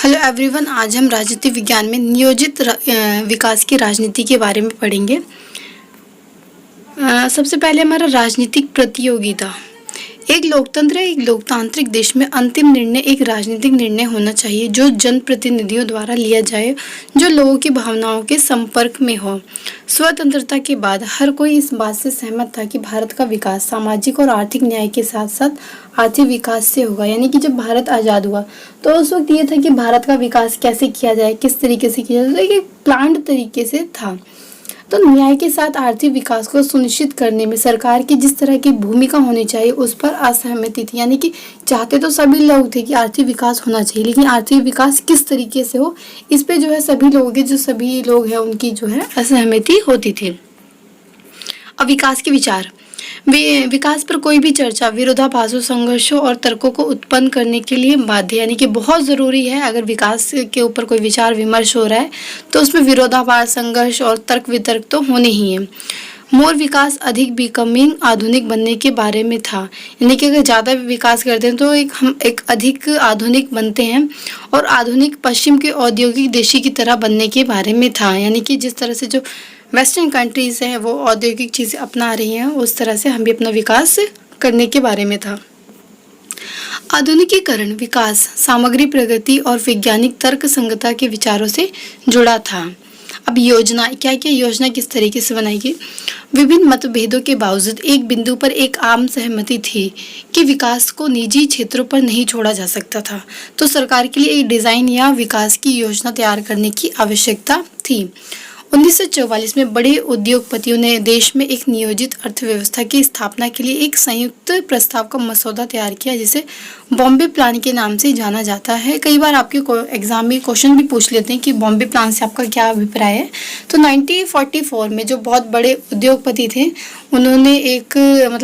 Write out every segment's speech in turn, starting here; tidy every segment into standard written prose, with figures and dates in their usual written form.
Hello everyone, आज हम राजनीति विज्ञान में नियोजित विकास की राजनीति के बारे में पढ़ेंगे। सबसे पहले हमारा राजनीतिक प्रतियोगिता। एक लोकतंत्र एक लोकतांत्रिक देश में अंतिम निर्णय एक राजनीतिक निर्णय होना चाहिए जो जनप्रतिनिधियों द्वारा लिया जाए, जो लोगों की भावनाओं के संपर्क में हो। स्वतंत्रता के बाद हर कोई इस बात से सहमत था कि भारत का विकास सामाजिक और आर्थिक न्याय के साथ साथ आर्थिक विकास से होगा। यानी कि जब भारत आज़ाद हुआ तो उस वक्त ये था कि भारत का विकास कैसे किया जाए, किस तरीके से किया जाए, एक प्लान्ड तरीके से था। तो न्याय के साथ आर्थिक विकास को सुनिश्चित करने में सरकार की जिस तरह की भूमिका होनी चाहिए उस पर असहमति थी। यानी कि चाहते तो सभी लोग थे कि आर्थिक विकास होना चाहिए, लेकिन आर्थिक विकास किस तरीके से हो, इस पे जो है सभी लोग हैं उनकी जो है असहमति होती थी। अब विकास के विचार। विकास पर कोई भी चर्चा विरोधाभासों, संघर्षों और तर्कों को उत्पन्न करने के लिए बाध्य, यानी कि बहुत ज़रूरी है। अगर विकास के ऊपर कोई विचार विमर्श हो रहा है तो उसमें विरोधाभास, संघर्ष और तर्क वितर्क तो होने ही है। मोर विकास अधिक बिकमिंग, आधुनिक बनने के बारे में था। यानी कि अगर ज़्यादा विकास करते हैं तो हम एक अधिक आधुनिक बनते हैं, और आधुनिक पश्चिम के औद्योगिक देशी की तरह बनने के बारे में था। यानी कि जिस तरह से जो वेस्टर्न कंट्रीज हैं वो औद्योगिक चीज़ें अपना रही हैं, उस तरह से हम भी अपना विकास करने के बारे में था। आधुनिकीकरण विकास सामग्री प्रगति और वैज्ञानिक तर्क संगतता के विचारों से जुड़ा था। अब योजना, क्या क्या योजना किस तरीके से बनाएगी। विभिन्न मतभेदों के बावजूद एक बिंदु पर एक आम सहमति थी कि विकास को निजी क्षेत्रों पर नहीं छोड़ा जा सकता था, तो सरकार के लिए एक डिज़ाइन या विकास की योजना तैयार करने की आवश्यकता थी। 1944 में बड़े उद्योगपतियों ने देश में एक नियोजित अर्थव्यवस्था की स्थापना के लिए एक संयुक्त प्रस्ताव का मसौदा तैयार किया, जिसे बॉम्बे प्लान के नाम से जाना जाता है। कई बार आपके एग्जाम में क्वेश्चन भी पूछ लेते हैं कि बॉम्बे प्लान से आपका क्या अभिप्राय है। तो 1944 में जो बहुत बड़े उद्योगपति थे उन्होंने एक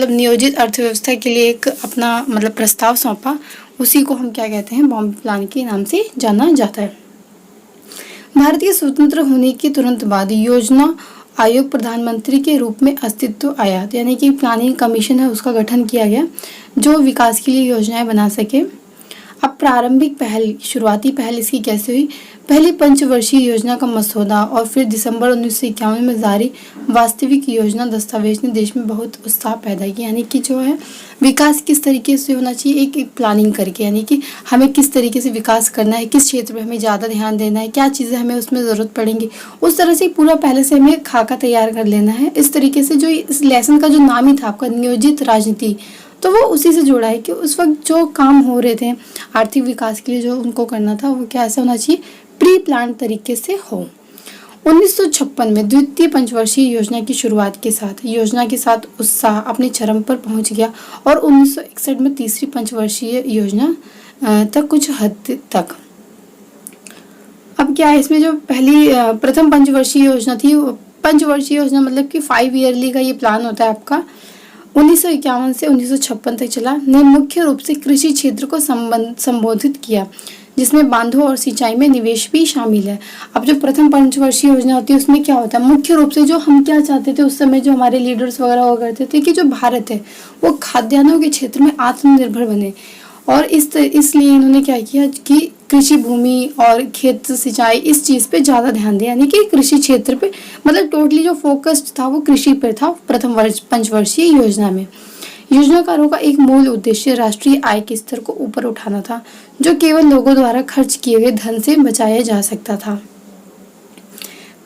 नियोजित अर्थव्यवस्था के लिए एक अपना प्रस्ताव सौंपा, उसी को हम क्या कहते हैं, बॉम्बे प्लान के नाम से जाना जाता है। भारत के स्वतंत्र होने के तुरंत बाद योजना आयोग प्रधानमंत्री के रूप में अस्तित्व आया, यानी कि प्लानिंग कमीशन है उसका गठन किया गया जो विकास के लिए योजनाएं बना सके। अब प्रारंभिक पहल, शुरुआती पहल इसकी कैसे हुई। पहली पंचवर्षीय योजना का मसौदा और फिर दिसंबर 1951 में जारी वास्तविक योजना दस्तावेज ने देश में बहुत उत्साह पैदा किया। यानी कि जो है विकास किस तरीके से होना चाहिए, एक प्लानिंग करके, यानी कि हमें किस तरीके से विकास करना है, किस क्षेत्र में हमें ज़्यादा ध्यान देना है, क्या चीज़ें हमें उसमें ज़रूरत पड़ेंगी, उस तरह से पूरा पहले से हमें खाका तैयार कर लेना है। इस तरीके से जो इस लेसन का जो नाम ही था आपका नियोजित राजनीति, तो वो उसी से जुड़ा है कि उस वक्त जो काम हो रहे थे आर्थिक विकास के लिए जो उनको करना था वो क्या ऐसा होना चाहिए, प्री प्लान तरीके से हो। 1956 में द्वितीय पंचवर्षीय योजना की शुरुआत के साथ योजना के साथ उत्साह अपने चरम पर पहुंच गया, और 1961 में तीसरी पंचवर्षीय योजना तक कुछ हद तक। अब क्या है, इसमें जो पहली प्रथम पंचवर्षीय योजना थी, पंचवर्षीय योजना मतलब कि 5 ईयरली का ये प्लान होता है आपका, 1951 से 1956 तक चला, ने मुख्य रूप से कृषि क्षेत्र को संबोधित किया, जिसमें बांधों और सिंचाई में निवेश भी शामिल है। अब जो प्रथम पंचवर्षीय योजना होती है उसमें क्या होता है, मुख्य रूप से जो हम क्या चाहते थे उस समय जो हमारे लीडर्स वगैरह हुआ करते थे कि जो भारत है वो खाद्यान्नों के क्षेत्र में आत्मनिर्भर बने, और इसलिए इन्होंने क्या किया कि कृषि भूमि और खेत सिंचाई इस चीज़ पे ज़्यादा ध्यान दिया, यानी कि कृषि क्षेत्र पे टोटली जो फोकस्ड था वो कृषि पर था प्रथम पंचवर्षीय योजना में। योजनाकारों का एक मूल उद्देश्य राष्ट्रीय आय के स्तर को ऊपर उठाना था, जो केवल लोगों द्वारा खर्च किए गए धन से बचाया जा सकता था।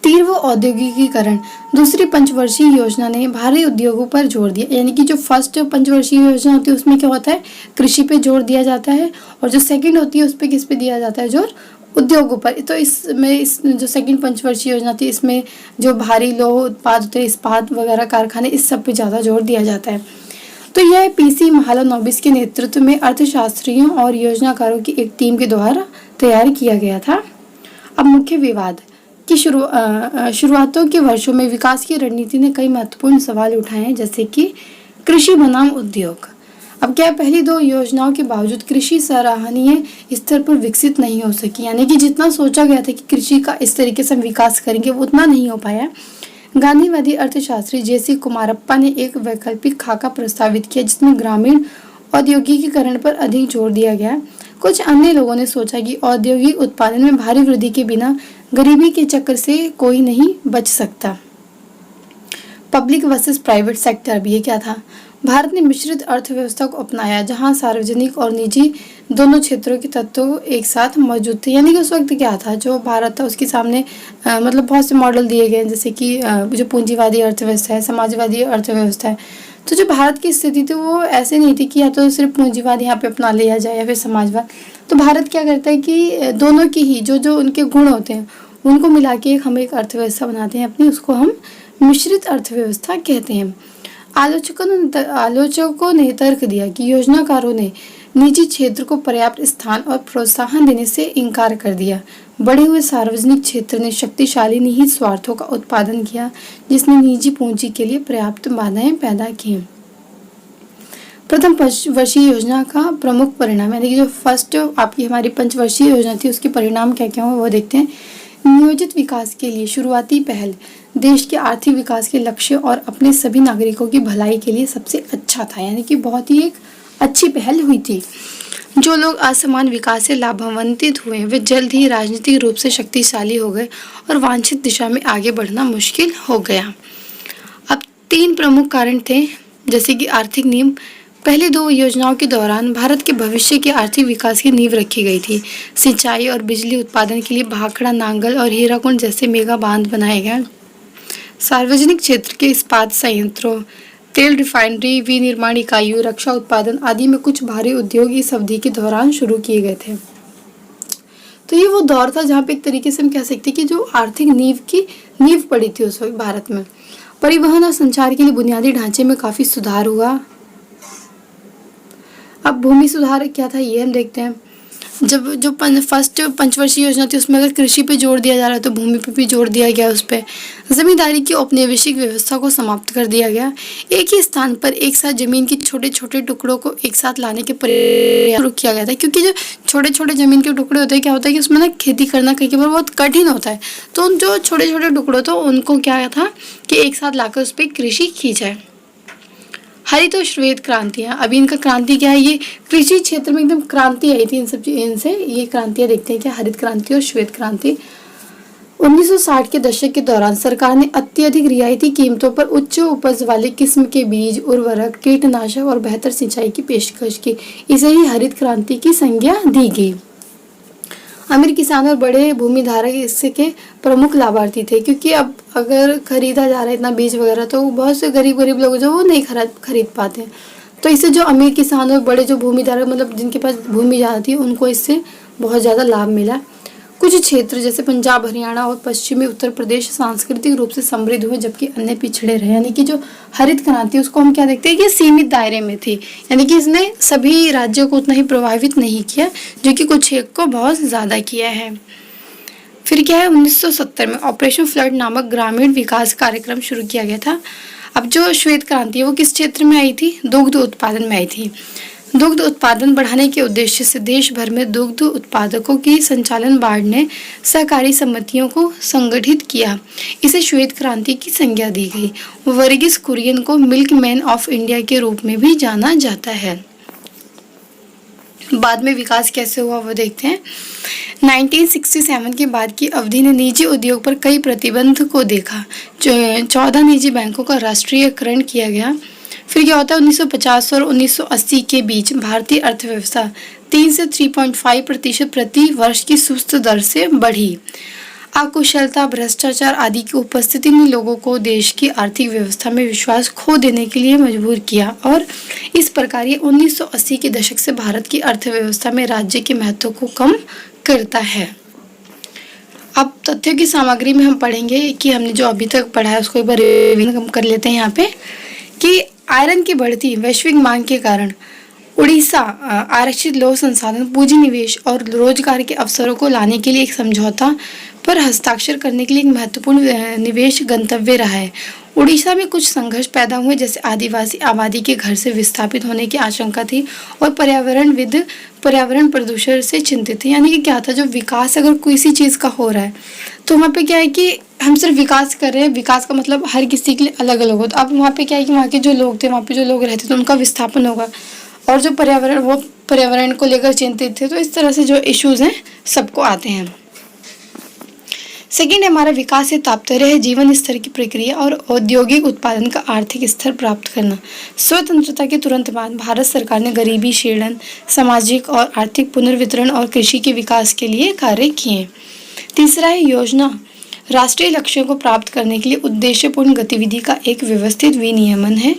तीव्र औद्योगिकीकरण। दूसरी पंचवर्षीय योजना ने भारी उद्योगों पर जोर दिया, यानी कि जो फर्स्ट पंचवर्षीय योजना होती है उसमें क्या होता है, कृषि पे जोर दिया जाता है, और जो सेकंड होती है उस पर किस पे दिया जाता है, जोर उद्योगों पर। तो इस जो सेकंड पंचवर्षीय योजना थी इसमें जो भारी लोह उत्पाद होते हैं, इस्पात वगैरह कारखाने, इस सब पे ज़्यादा जोर दिया जाता है। तो यह पीसी महालनोबिस के नेतृत्व में अर्थशास्त्रियों और योजनाकारों की एक टीम के द्वारा तैयार किया गया था। अब मुख्य विवाद की शुरुआतों के वर्षों में विकास की रणनीति ने कई महत्वपूर्ण सवाल उठाए हैं, जैसे कि कृषि बनाम उद्योग। अब क्या, पहली दो योजनाओं के बावजूद कृषि सराहनीय स्तर पर विकसित नहीं हो सकी, यानी कि जितना सोचा गया था कि कृषि का इस तरीके से हम विकास करेंगे वो उतना नहीं हो पाया। गांधीवादी अर्थशास्त्री जे.सी. कुमारप्पा ने एक वैकल्पिक खाका प्रस्तावित किया जिसमें ग्रामीण औद्योगिकीकरण पर अधिक जोर दिया गया। कुछ अन्य लोगों ने सोचा कि औद्योगिक उत्पादन में भारी वृद्धि के बिना गरीबी के चक्कर से कोई नहीं बच सकता। पब्लिक वर्सेस प्राइवेट सेक्टर, अब ये क्या था? भारत ने मिश्रित अर्थव्यवस्था को अपनाया जहां सार्वजनिक और निजी दोनों क्षेत्रों के तत्व एक साथ मौजूद थे। यानी कि उस वक्त क्या था, जो भारत था उसके सामने मतलब बहुत से मॉडल दिए गए, जैसे कि जो पूंजीवादी अर्थव्यवस्था है, समाजवादी अर्थव्यवस्था है। तो जो भारत की स्थिति थी वो ऐसे नहीं थी कि या तो सिर्फ पूंजीवाद यहाँ पे अपना लिया जाए या फिर समाजवाद। तो भारत क्या करता है कि दोनों की ही जो जो उनके गुण होते हैं उनको मिला के हम एक अर्थव्यवस्था बनाते हैं अपनी, उसको हम मिश्रित अर्थव्यवस्था कहते हैं। आलोचकों ने तर्क दिया कि योजनाकारों ने निजी क्षेत्र को पर्याप्त स्थान और प्रोत्साहन देने से इनकार कर दिया। बढ़े हुए सार्वजनिक क्षेत्र ने शक्तिशाली निहित स्वार्थों का उत्पादन किया, जिसने निजी पूंजी के लिए पर्याप्त बाधाएं पैदा की। प्रथम पंचवर्षीय योजना का प्रमुख परिणाम, यानी कि जो फर्स्ट आपकी हमारी पंचवर्षीय योजना थी उसके परिणाम क्या क्या हुए वो देखते हैं। नियोजित विकास के लिए शुरुआती पहल देश के आर्थिक विकास के लक्ष्य और अपने सभी नागरिकों की भलाई के लिए सबसे अच्छा था, यानी कि बहुत ही एक अच्छी पहल हुई थी। जो लोग असमान विकास से लाभान्वित हुए वे जल्द ही राजनीतिक रूप से शक्तिशाली हो गए और वांछित दिशा में आगे बढ़ना मुश्किल हो गया। अब 3 प्रमुख कारण थे, जैसे कि आर्थिक नींव। पहली 2 योजनाओं के दौरान भारत के भविष्य के आर्थिक विकास की नींव रखी गई थी। सिंचाई और बिजली उत्पादन के लिए भाखड़ा, नांगल और हीराकुंड जैसे मेगा बांध बनाए गए। सार्वजनिक क्षेत्र के इस्पात संयंत्रों, तेल रिफाइनरी, विनिर्माण इकाइयों, रक्षा उत्पादन आदि में कुछ भारी उद्योग इस अवधि के दौरान शुरू किए गए थे। तो ये वो दौर था जहाँ पे एक तरीके से हम कह सकते हैं कि जो आर्थिक नींव पड़ी थी उस वक्त भारत में। परिवहन और संचार के लिए बुनियादी ढांचे में काफी सुधार हुआ। अब भूमि सुधार क्या था ये हम देखते हैं। जब जो फर्स्ट पंचवर्षीय योजना थी उसमें अगर कृषि पे जोर दिया जा रहा है तो भूमि पे भी जोर दिया गया। उस पर जमींदारी की औपनिवेशिक व्यवस्था को समाप्त कर दिया गया। एक ही स्थान पर एक साथ जमीन के छोटे छोटे टुकड़ों को एक साथ लाने के प्रयास शुरू किया गया था, क्योंकि जो छोटे छोटे जमीन के टुकड़े होते हैं क्या होता है कि उसमें ना खेती करना कई बार बहुत कठिन होता है। तो उन जो छोटे छोटे टुकड़े तो उनको क्या था कि एक साथ लाकर उस पर कृषि की जाए। हरित और श्वेत क्रांतियाँ, अभी इनका क्रांति क्या है, ये कृषि क्षेत्र में एकदम क्रांति आई थी इनसे ये क्रांतियाँ देखते हैं क्या, हरित क्रांति और श्वेत क्रांति। 1960 के दशक के दौरान सरकार ने अत्यधिक रियायती कीमतों पर उच्च उपज वाले किस्म के बीज, उर्वरक, कीटनाशक और बेहतर सिंचाई की पेशकश की। इसे ही हरित क्रांति की संज्ञा दी गई। अमीर किसान और बड़े भूमिधारक इसके प्रमुख लाभार्थी थे, क्योंकि अब अगर खरीदा जा रहा है इतना बीज वगैरह तो बहुत से गरीब लोग जो वो नहीं खरीद पाते। तो इससे जो अमीर किसान और बड़े जो भूमिधारक मतलब जिनके पास भूमि ज़्यादा थी उनको इससे बहुत ज़्यादा लाभ मिला। कुछ क्षेत्र जैसे पंजाब, हरियाणा और पश्चिमी उत्तर प्रदेश सांस्कृतिक रूप से समृद्ध हुए, जबकि अन्य पिछड़े रहे। यानी कि जो हरित क्रांति उसको हम क्या देखते हैं कि सीमित दायरे में थी, यानी कि इसने सभी राज्यों को उतना ही प्रभावित नहीं किया, जो कि कुछ एक को बहुत ज़्यादा किया है। फिर क्या है, 1970 में ऑपरेशन फ्लड नामक ग्रामीण विकास कार्यक्रम शुरू किया गया था। अब जो श्वेत क्रांति है वो किस क्षेत्र में आई थी, दुग्ध उत्पादन में आई थी। दुग्ध उत्पादन बढ़ाने के उद्देश्य से देश भर में दुग्ध उत्पादकों की संचालन बोर्ड ने सहकारी समितियों को संगठित किया। इसे श्वेत क्रांति की संज्ञा दी गई। वर्गीस कुरियन को मिल्कमैन ऑफ इंडिया के रूप में भी जाना जाता है। बाद में विकास कैसे हुआ वो देखते हैं। 1967 के बाद की अवधि ने निजी उद्योग पर कई प्रतिबंध को देखा। 14 निजी बैंकों का राष्ट्रीयकरण किया गया। फिर क्या होता है, 1950 और 1980 के बीच भारतीय अर्थव्यवस्था 3 से 3.5% प्रति वर्ष की सुस्त दर से बढ़ी। अकुशलता, भ्रष्टाचार आदि की उपस्थिति ने लोगों को देश की आर्थिक व्यवस्था में विश्वास खो देने के लिए मजबूर किया और इस प्रकार ये 1980 के दशक से भारत की अर्थव्यवस्था में राज्य के महत्व को कम करता है। अब तथ्यों की सामग्री में हम पढ़ेंगे कि हमने जो अभी तक पढ़ा है उसको एक बार रिवीजन कर लेते हैं यहाँ पे कि आयरन की बढ़ती वैश्विक मांग के कारण उड़ीसा आरक्षित लौह संसाधन, पूंजी निवेश और रोजगार के अवसरों को लाने के लिए एक समझौता पर हस्ताक्षर करने के लिए एक महत्वपूर्ण निवेश गंतव्य रहा है। उड़ीसा में कुछ संघर्ष पैदा हुए, जैसे आदिवासी आबादी के घर से विस्थापित होने की आशंका थी और पर्यावरण प्रदूषण से चिंतित थे। यानी कि क्या था, जो विकास अगर किसी चीज़ का हो रहा है तो वहाँ पे क्या है कि हम सिर्फ विकास कर रहे हैं, विकास का मतलब हर किसी के लिए अलग अलग होता। अब वहाँ पे क्या है कि वहाँ के जो लोग थे, वहाँ पे जो लोग रहते थे उनका विस्थापन होगा और जो पर्यावरण वो पर्यावरण को लेकर चिंतित थे। तो इस तरह से जो इश्यूज़ हैं सबको आते हैं। सेकेंड हमारा विकास से तात्पर्य है जीवन स्तर की प्रक्रिया और औद्योगिक उत्पादन का आर्थिक स्तर प्राप्त करना। स्वतंत्रता के तुरंत बाद भारत सरकार ने गरीबी क्षीणन, सामाजिक और आर्थिक पुनर्वितरण और कृषि के विकास के लिए कार्य किए। तीसरा है योजना, राष्ट्रीय लक्ष्यों को प्राप्त करने के लिए उद्देश्यपूर्ण गतिविधि का एक व्यवस्थित विनियमन है।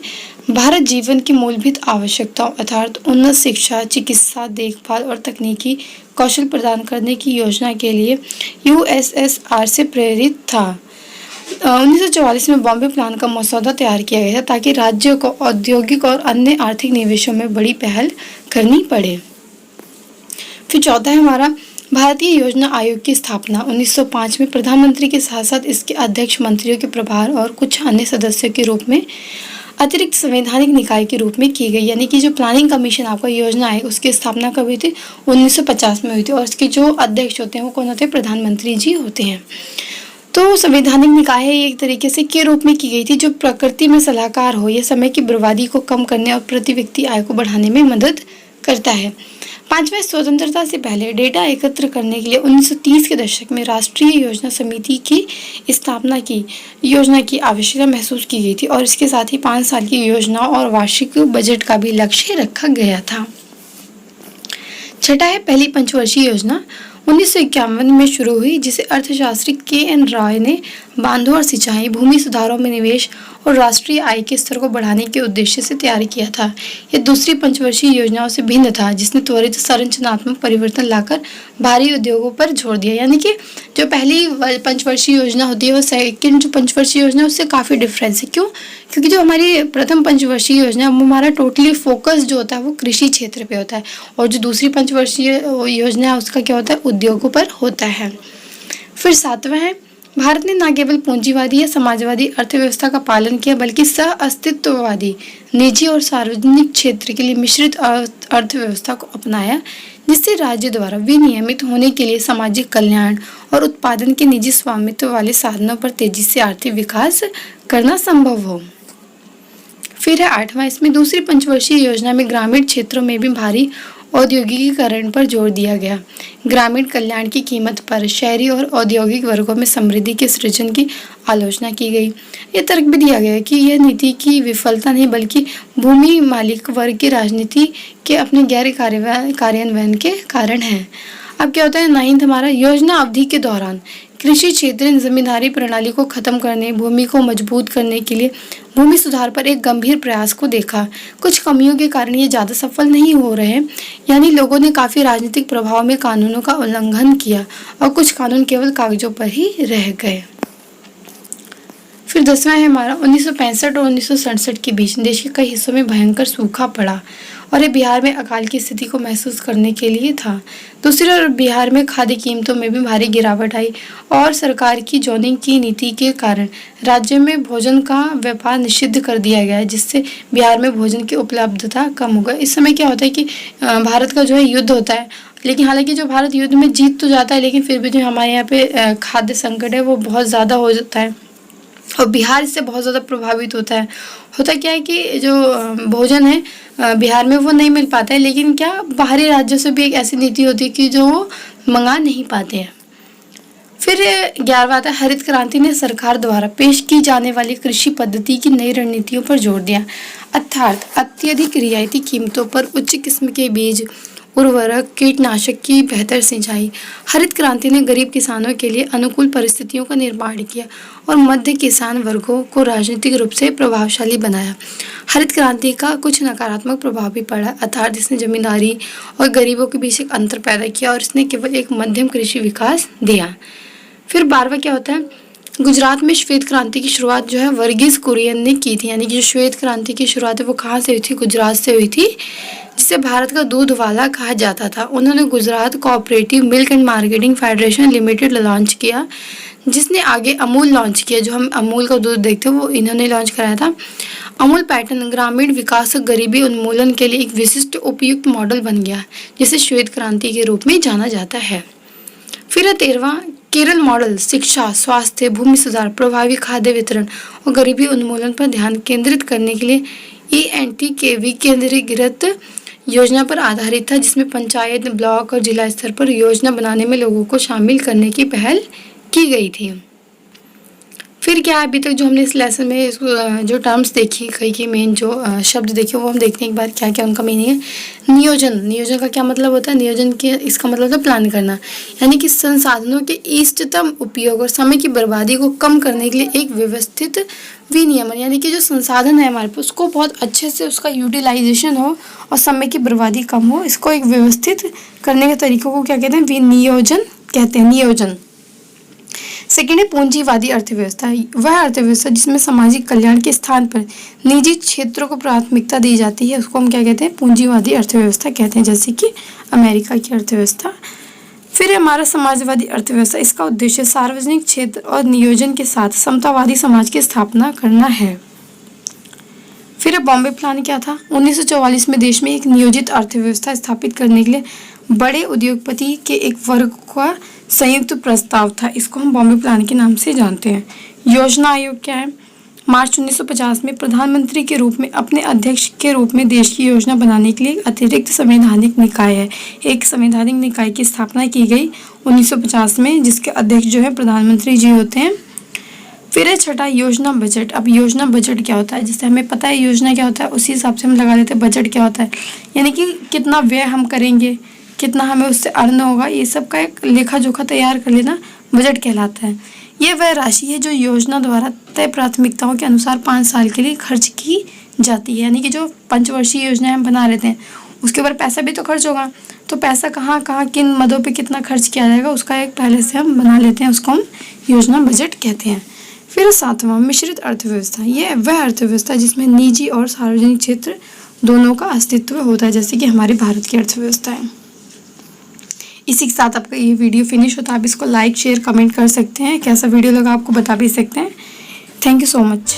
भारत जीवन की मूलभूत आवश्यकताओं अर्थात उन्नत शिक्षा, चिकित्सा, देखभाल और तकनीकी कौशल प्रदान करने की योजना के लिए यूएसएसआर से प्रेरित था। 1944 में बॉम्बे प्लान का मसौदा तैयार किया गया था ताकि राज्यों को औद्योगिक और अन्य आर्थिक निवेशों में बड़ी पहल करनी पड़े। फिर चौथा है हमारा भारतीय योजना आयोग की स्थापना 1905 में प्रधानमंत्री के साथ साथ इसके अध्यक्ष, मंत्रियों के प्रभार और कुछ अन्य सदस्यों के रूप में अतिरिक्त संवैधानिक निकाय के रूप में की गई। यानी कि जो प्लानिंग कमीशन आपका योजना है उसकी स्थापना कब हुई थी? 1950 में हुई थी और इसके जो अध्यक्ष होते हैं वो कौन होते हैं? प्रधानमंत्री जी होते हैं। तो संवैधानिक निकाय एक तरीके से के रूप में की गई थी जो प्रकृति में सलाहकार हो, यह समय की बर्बादी को कम करने और प्रति व्यक्ति आय को बढ़ाने में मदद करता है। पांचवें, स्वतंत्रता से पहले डेटा एकत्र करने के लिए 1930 के दशक में राष्ट्रीय योजना समिति की स्थापना की योजना की आवश्यकता महसूस की गई थी और इसके साथ ही 5 साल की योजना और वार्षिक बजट का भी लक्ष्य रखा गया था। छठा है पहली पंचवर्षीय योजना 1951 में शुरू हुई जिसे अर्थशास्त्री के.एन. रॉय ने बांधों और सिंचाई, भूमि सुधारों में निवेश और राष्ट्रीय आय के स्तर को बढ़ाने के उद्देश्य से तैयार किया था। यह दूसरी पंचवर्षीय योजनाओं से भिन्न था जिसने त्वरित संरचनात्मक परिवर्तन लाकर भारी उद्योगों पर जोर दिया। यानी कि जो पहली पंचवर्षीय योजना होती है वो सेकंड जो पंचवर्षीय योजना है उससे काफ़ी डिफरेंस है। क्यों? क्योंकि जो हमारी प्रथम पंचवर्षीय योजना है वो हमारा टोटली फोकस जो होता है वो कृषि क्षेत्र पे होता है और जो दूसरी पंचवर्षीय योजना है उसका क्या होता है? उद्योगों पर होता है। फिर सातवां है भारत ने न केवल पूंजीवादी या समाजवादी अर्थव्यवस्था का पालन किया बल्कि सह अस्तित्ववादी निजी और सार्वजनिक क्षेत्र के लिए मिश्रित अर्थव्यवस्था को अपनाया जिससे राज्य द्वारा विनियमित होने के लिए सामाजिक कल्याण और उत्पादन के निजी स्वामित्व वाले साधनों पर तेजी से आर्थिक विकास करना संभव हो। फिर है आठवां, इसमें दूसरी पंचवर्षीय योजना में ग्रामीण क्षेत्रों में भी भारी औद्योगिकीकरण पर जोर दिया गया। ग्रामीण कल्याण की कीमत पर शहरी और औद्योगिक वर्गों में समृद्धि के सृजन की आलोचना की गई। यह तर्क भी दिया गया कि यह नीति की विफलता नहीं बल्कि भूमि मालिक वर्ग की राजनीति के अपने गैर कार्यान्वयन के कारण है। अब क्या होता है? 9th हमारा योजना अवधि के दौरान कृषि क्षेत्र जमींदारी प्रणाली को खत्म करने, भूमि को मजबूत करने के लिए भूमि सुधार पर एक गंभीर प्रयास को देखा। कुछ कमियों के कारण ये ज़्यादा सफल नहीं हो रहे, यानी लोगों ने काफ़ी राजनीतिक प्रभाव में कानूनों का उल्लंघन किया और कुछ कानून केवल कागजों पर ही रह गए। फिर 10वां है हमारा 1965 और 1967 के बीच देश के कई हिस्सों में भयंकर सूखा पड़ा और ये बिहार में अकाल की स्थिति को महसूस करने के लिए था। दूसरी ओर बिहार में खाद्य कीमतों में भी भारी गिरावट आई और सरकार की जोनिंग की नीति के कारण राज्य में भोजन का व्यापार निषिद्ध कर दिया गया जिससे बिहार में भोजन की उपलब्धता कम हो गई। इस समय क्या होता है कि भारत का जो है युद्ध होता है, लेकिन हालांकि जो भारत युद्ध में जीत तो जाता है लेकिन फिर भी जो हमारे यहाँ पे खाद्य संकट है वो बहुत ज़्यादा हो जाता है और बिहार इससे बहुत ज़्यादा प्रभावित होता है। होता क्या है कि जो भोजन है बिहार में वो नहीं मिल पाता है, लेकिन क्या बाहरी राज्यों से भी एक ऐसी नीति होती है कि जो वो मंगा नहीं पाते हैं। फिर 11वां आता है हरित क्रांति ने सरकार द्वारा पेश की जाने वाली कृषि पद्धति की नई रणनीतियों पर जोर दिया, अर्थात अत्यधिक रियायती कीमतों पर उच्च किस्म के बीज, उर्वरक, कीटनाशक की बेहतर सिंचाई। हरित क्रांति ने गरीब किसानों के लिए अनुकूल परिस्थितियों का निर्माण किया और मध्य किसान वर्गों को राजनीतिक रूप से प्रभावशाली बनाया। हरित क्रांति का कुछ नकारात्मक प्रभाव भी पड़ा, अर्थात इसने जमींदारी और गरीबों के बीच एक अंतर पैदा किया और इसने केवल एक मध्यम कृषि विकास दिया। फिर 12वां क्या होता है? गुजरात में श्वेत क्रांति की शुरुआत जो है वर्गीस कुरियन ने की थी, यानी कि जो श्वेत क्रांति की शुरुआत है वो कहाँ से हुई थी? गुजरात से हुई थी, जिसे भारत का दूध वाला कहा जाता था। उन्होंने Gujarat cooperative milk and marketing federation limited launch किया, जिसने आगे अमूल लॉन्च किया। जो हम अमूल का दूध देखते हैं वो इन्होंने लॉन्च कराया था। अमूल पैटर्न ग्रामीण विकास और गरीबी उन्मूलन के लिए एक विशिष्ट उपयुक्त मॉडल बन गया, जिसे श्वेत क्रांति के रूप में जाना जाता है। फिर 13वां केरल मॉडल शिक्षा, स्वास्थ्य, भूमि सुधार, प्रभावी खाद्य वितरण और गरीबी उन्मूलन पर ध्यान केंद्रित करने के लिए ENTKV केंद्रीकृत योजना पर आधारित था, जिसमें पंचायत, ब्लॉक और जिला स्तर पर योजना बनाने में लोगों को शामिल करने की पहल की गई थी। फिर क्या है, अभी तक जो हमने इस लेसन में जो टर्म्स देखी, कई मेन जो शब्द देखे, वो हम देखते हैं एक बार क्या क्या उनका मीनिंग है। नियोजन, नियोजन का क्या मतलब होता है? नियोजन के इसका मतलब होता है प्लान करना, यानी कि संसाधनों के इष्टतम उपयोग और समय की बर्बादी को कम करने के लिए एक व्यवस्थित विनियमन, यानी कि जो संसाधन है हमारे पास उसको बहुत अच्छे से उसका यूटिलाइजेशन हो और समय की बर्बादी कम हो, इसको एक व्यवस्थित करने के तरीकों को क्या कहते हैं? विनियोजन कहते हैं, नियोजन। सेकेंड है पूंजीवादी अर्थव्यवस्था। वह अर्थव्यवस्था जिसमें सामाजिक कल्याण के स्थान पर निजी क्षेत्रों को प्राथमिकता दी जाती है, उसको हम क्या कहते हैं? पूंजीवादी अर्थव्यवस्था कहते हैं, जैसे कि अमेरिका की अर्थव्यवस्था। फिर है हमारा समाजवादी अर्थव्यवस्था। इसका उद्देश्य सार्वजनिक क्षेत्र और नियोजन के साथ समतावादी समाज की स्थापना करना है। फिर बॉम्बे प्लान क्या था? 1944 में देश में एक नियोजित अर्थव्यवस्था स्थापित करने के लिए बड़े उद्योगपति के एक वर्ग का संयुक्त प्रस्ताव था। इसको हम बॉम्बे प्लान के नाम से जानते हैं। योजना आयोग क्या है? मार्च 1950 में प्रधानमंत्री के रूप में अपने अध्यक्ष के रूप में देश की योजना बनाने के लिए एक अतिरिक्त संवैधानिक निकाय है। एक संवैधानिक निकाय की स्थापना की गई 1950 में, जिसके अध्यक्ष जो है प्रधानमंत्री जी होते हैं। फिर है छठा योजना बजट। अब योजना बजट क्या होता है? जैसे हमें पता है योजना क्या होता है, उसी हिसाब से हम लगा लेते हैं बजट क्या होता है, यानी कि कितना व्यय हम करेंगे, कितना हमें उससे अर्न होगा, ये सब का एक लेखा जोखा तैयार कर लेना बजट कहलाता है। ये वह राशि है जो योजना द्वारा तय प्राथमिकताओं के अनुसार 5 साल के लिए खर्च की जाती है, यानी कि जो पंचवर्षीय योजनाएं हम बना लेते हैं उसके ऊपर पैसा भी तो खर्च होगा, तो पैसा कहाँ कहाँ किन मदों पे कितना खर्च किया जाएगा उसका एक पहले से हम बना लेते हैं, उसको हम योजना बजट कहते हैं। फिर 7वां मिश्रित अर्थव्यवस्था। ये वह अर्थव्यवस्था जिसमें निजी और सार्वजनिक क्षेत्र दोनों का अस्तित्व होता है, जैसे कि हमारे भारत की अर्थव्यवस्था है। इसी के साथ आपका ये वीडियो फिनिश होता है। आप इसको लाइक, शेयर, कमेंट कर सकते हैं। कैसा वीडियो लगा आपको बता भी सकते हैं। Thank you so much.